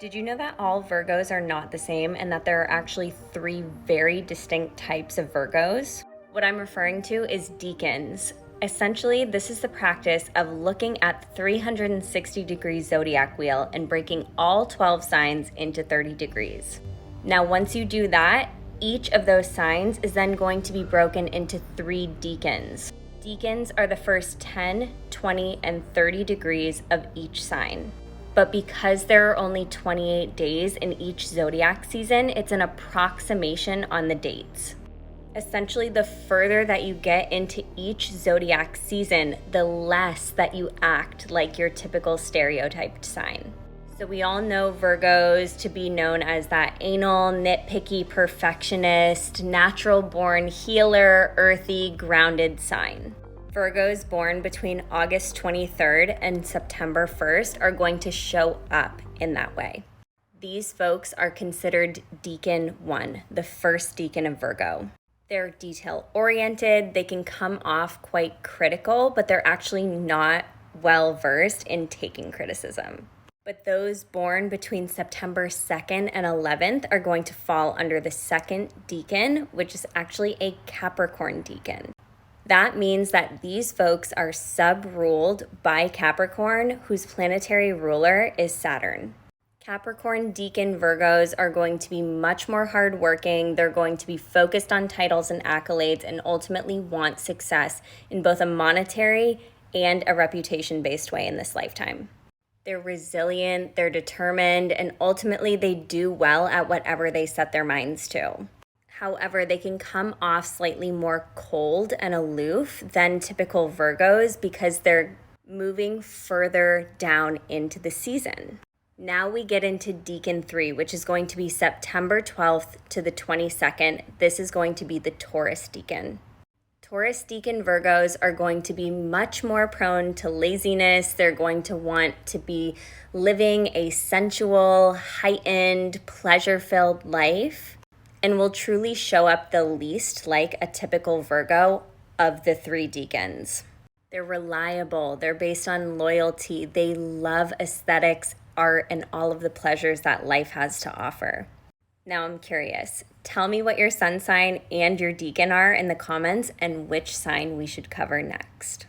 Did you know that all Virgos are not the same and that there are actually three very distinct types of Virgos? What I'm referring to is decans. Essentially, this is the practice of looking at the 360-degree zodiac wheel and breaking all 12 signs into 30 degrees. Now, once you do that, each of those signs is then going to be broken into 3 decans. Decans are the first 10, 20, and 30 degrees of each sign. But because there are only 28 days in each zodiac season, it's an approximation on the dates. Essentially, the further that you get into each zodiac season, the less that you act like your typical stereotyped sign. So we all know Virgos to be known as that anal, nitpicky perfectionist, natural-born healer, earthy, grounded sign. Virgos born between August 23rd and September 1st are going to show up in that way. These folks are considered decan 1, the first decan of Virgo. They're detail-oriented, they can come off quite critical, but they're actually not well-versed in taking criticism. But those born between September 2nd and 11th are going to fall under the second decan, which is actually a Capricorn decan. That means that these folks are sub-ruled by Capricorn, whose planetary ruler is Saturn. Capricorn decan Virgos are going to be much more hardworking. They're going to be focused on titles and accolades and ultimately want success in both a monetary and a reputation-based way in this lifetime. They're resilient, they're determined, and ultimately they do well at whatever they set their minds to. However, they can come off slightly more cold and aloof than typical Virgos because they're moving further down into the season. Now we get into decan 3, which is going to be September 12th to the 22nd. This is going to be the Taurus decan. Taurus decan Virgos are going to be much more prone to laziness. They're going to want to be living a sensual, heightened, pleasure-filled life, and will truly show up the least like a typical Virgo of the 3 decans. They're reliable, they're based on loyalty, they love aesthetics, art, and all of the pleasures that life has to offer. Now I'm curious, tell me what your sun sign and your decan are in the comments and which sign we should cover next.